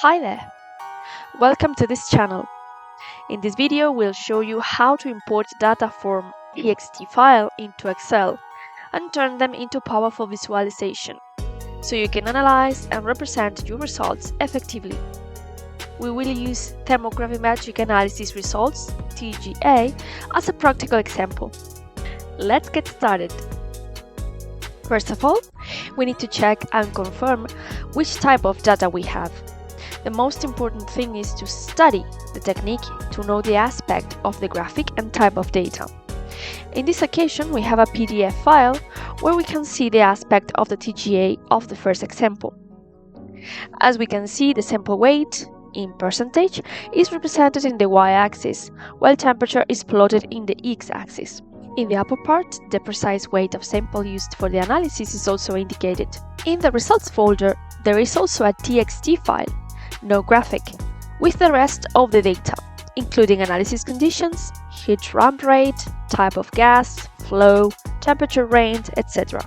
Hi there! Welcome to this channel. In this video, we'll show you how to import data from TXT file into Excel and turn them into powerful visualization, so you can analyze and represent your results effectively. We will use thermogravimetric analysis results, TGA, as a practical example. Let's get started. First of all, we need to check and confirm which type of data we have. The most important thing is to study the technique to know the aspect of the graphic and type of data. In this occasion, we have a PDF file where we can see the aspect of the TGA of the first example. As we can see, the sample weight in percentage is represented in the y-axis, while temperature is plotted in the x-axis. In the upper part, the precise weight of sample used for the analysis is also indicated. In the results folder, there is also a TXT file, no graphic, with the rest of the data, including analysis conditions, heat ramp rate, type of gas, flow, temperature range, etc.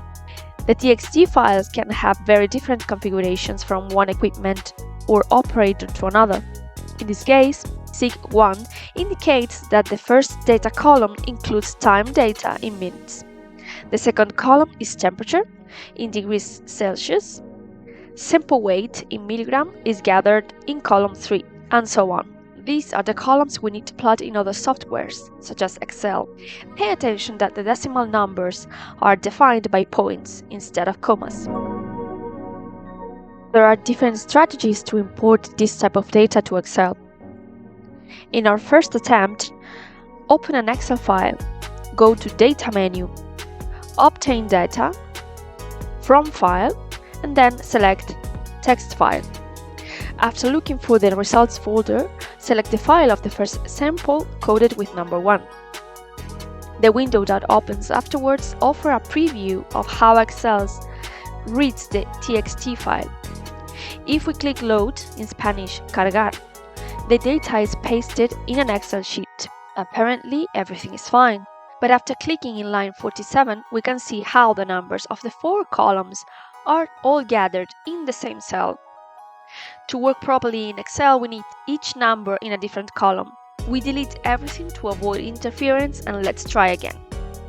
The TXT files can have very different configurations from one equipment or operator to another. In this case, SIG1 indicates that the first data column includes time data in minutes. The second column is temperature in degrees Celsius. Sample weight in milligram is gathered in column 3, and so on. These are the columns we need to plot in other softwares, such as Excel. Pay attention that the decimal numbers are defined by points instead of commas. There are different strategies to import this type of data to Excel. In our first attempt, open an Excel file, go to Data menu, Obtain Data, From File, and then select Text File. After looking for the results folder, select the file of the first sample coded with number 1. The window that opens afterwards offers a preview of how Excel reads the TXT file. If we click Load, in Spanish, cargar, the data is pasted in an Excel sheet. Apparently, everything is fine. But after clicking in line 47, we can see how the numbers of the 4 columns are all gathered in the same cell. To work properly in Excel, we need each number in a different column. We delete everything to avoid interference, and let's try again.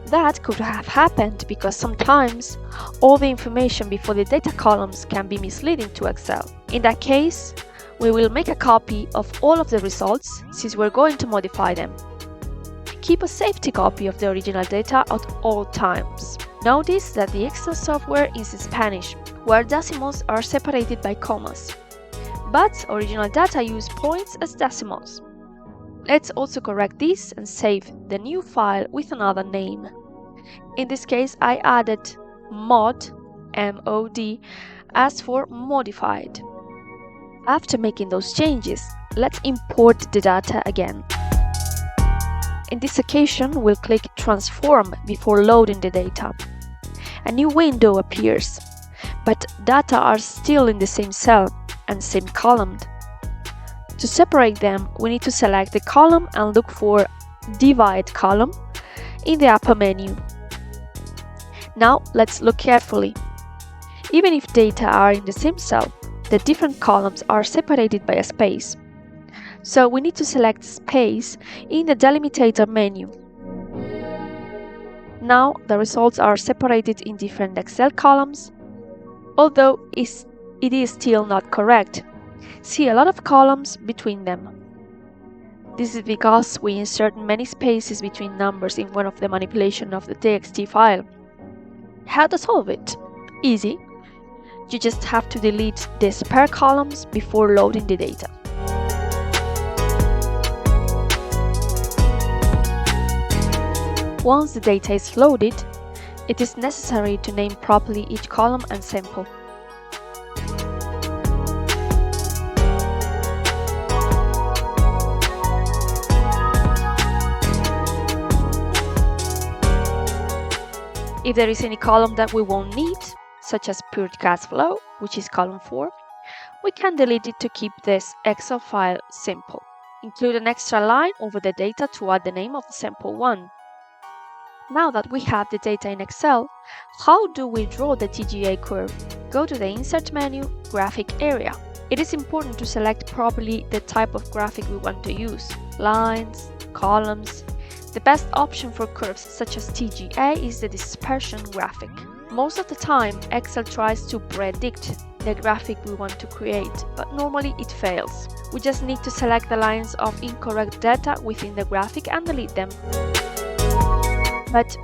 That could have happened because sometimes all the information before the data columns can be misleading to Excel. In that case, we will make a copy of all of the results since we're going to modify them. Keep a safety copy of the original data at all times. Notice that the Excel software is in Spanish, where decimals are separated by commas, but original data use points as decimals. Let's also correct this and save the new file with another name. In this case, I added mod, M-O-D, as for modified. After making those changes, let's import the data again. In this occasion, we'll click Transform before loading the data. A new window appears, but data are still in the same cell and same column. To separate them, we need to select the column and look for Divide Column in the upper menu. Now let's look carefully. Even if data are in the same cell, the different columns are separated by a space. So we need to select Space in the Delimitator menu. Now the results are separated in different Excel columns, although it is still not correct. See a lot of columns between them. This is because we insert many spaces between numbers in one of the manipulations of the TXT file. How to solve it? Easy. You just have to delete the spare columns before loading the data. Once the data is loaded, it is necessary to name properly each column and sample. If there is any column that we won't need, such as pure gas flow, which is column 4, we can delete it to keep this Excel file simple. Include an extra line over the data to add the name of the sample 1. Now that we have the data in Excel, how do we draw the TGA curve? Go to the Insert menu, Graphic area. It is important to select properly the type of graphic we want to use: lines, columns. The best option for curves such as TGA is the dispersion graphic. Most of the time, Excel tries to predict the graphic we want to create, but normally it fails. We just need to select the lines of incorrect data within the graphic and delete them. But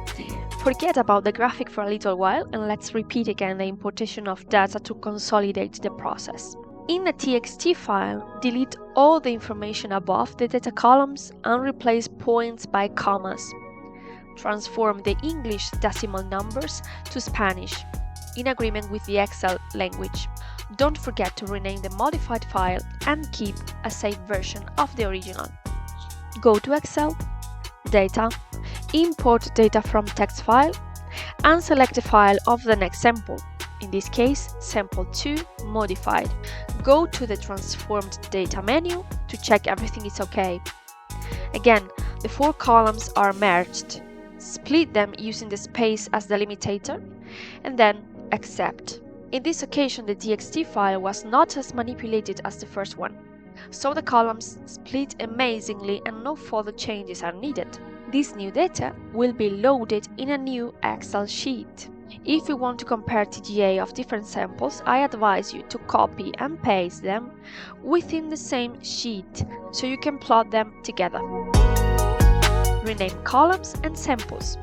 forget about the graphic for a little while and let's repeat again the importation of data to consolidate the process. In a TXT file, delete all the information above the data columns and replace points by commas. Transform the English decimal numbers to Spanish, in agreement with the Excel language. Don't forget to rename the modified file and keep a saved version of the original. Go to Excel, Data, import data from text file, and select the file of the next sample. In this case, sample 2 modified. Go to the transformed data menu to check everything is okay. Again, the 4 columns are merged. Split them using the space as the limitator, and then accept. In this occasion, the TXT file was not as manipulated as the first one, so the columns split amazingly and no further changes are needed. This new data will be loaded in a new Excel sheet. If you want to compare TGA of different samples, I advise you to copy and paste them within the same sheet so you can plot them together. Rename columns and samples.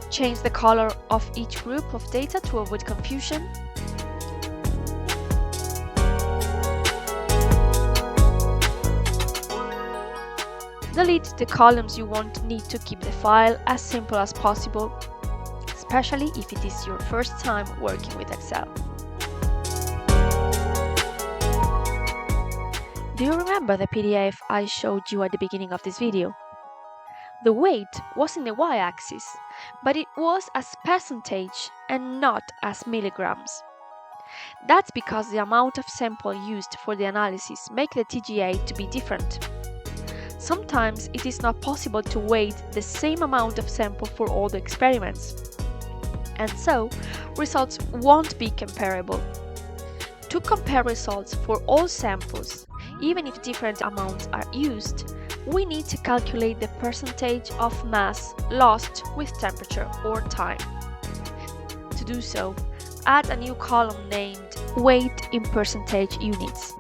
Change the color of each group of data to avoid confusion. Delete the columns you won't need to keep the file as simple as possible, especially if it is your first time working with Excel. Do you remember the PDF I showed you at the beginning of this video? The weight was in the y-axis, but it was as percentage and not as milligrams. That's because the amount of sample used for the analysis make the TGA to be different. Sometimes it is not possible to weight the same amount of sample for all the experiments, and so results won't be comparable. To compare results for all samples, even if different amounts are used, we need to calculate the percentage of mass lost with temperature or time. To do so, add a new column named Weight in Percentage Units.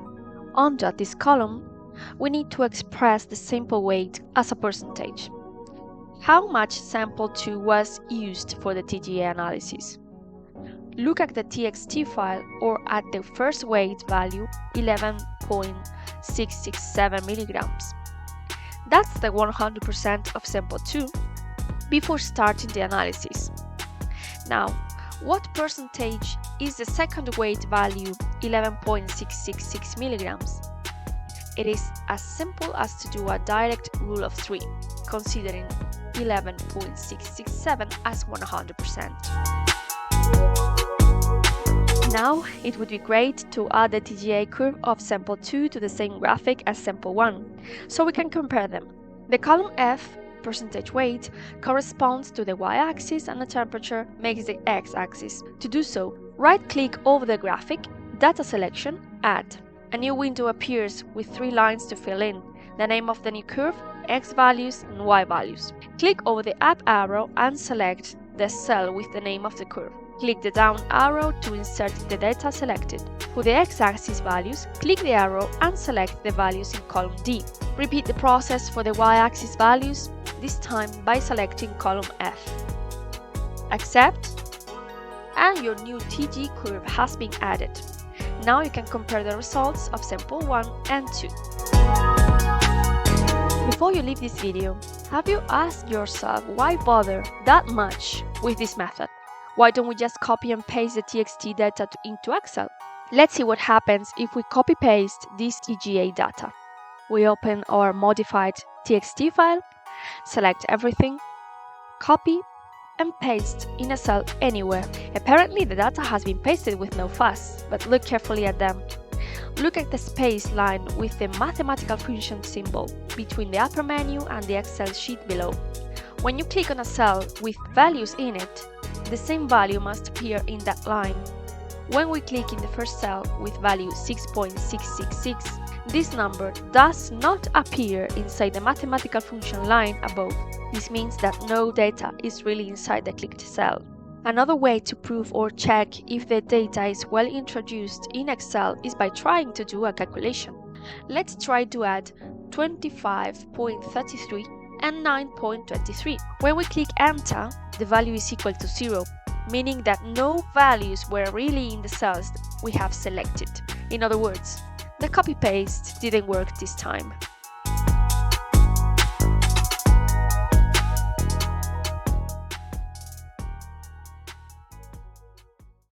Under this column, we need to express the sample weight as a percentage. How much sample 2 was used for the TGA analysis? Look at the TXT file or at the first weight value, 11.667 milligrams. That's the 100% of sample 2 before starting the analysis. Now, what percentage is the second weight value, 11.666 milligrams? It is as simple as to do a direct rule of 3, considering 11.667 as 100%. Now, it would be great to add the TGA curve of sample 2 to the same graphic as sample 1, so we can compare them. The column F, percentage weight, corresponds to the y-axis and the temperature makes the x-axis. To do so, right-click over the graphic, Data Selection, Add. A new window appears with 3 lines to fill in, the name of the new curve, x values and y values. Click over the up arrow and select the cell with the name of the curve. Click the down arrow to insert the data selected. For the x-axis values, click the arrow and select the values in column D. Repeat the process for the y-axis values, this time by selecting column F. Accept, and your new TG curve has been added. Now you can compare the results of sample 1 and 2. Before you leave this video, have you asked yourself why bother that much with this method? Why don't we just copy and paste the TXT data into Excel? Let's see what happens if we copy-paste this TGA data. We open our modified TXT file, select everything, copy, and paste in a cell anywhere. Apparently the data has been pasted with no fuss, but look carefully at them. Look at the space line with the mathematical function symbol between the upper menu and the Excel sheet below. When you click on a cell with values in it, the same value must appear in that line. When we click in the first cell with value 6.666, this number does not appear inside the mathematical function line above. This means that no data is really inside the clicked cell. Another way to prove or check if the data is well introduced in Excel is by trying to do a calculation. Let's try to add 25.33 and 9.23. When we click Enter, the value is equal to 0, meaning that no values were really in the cells we have selected. In other words, the copy-paste didn't work this time.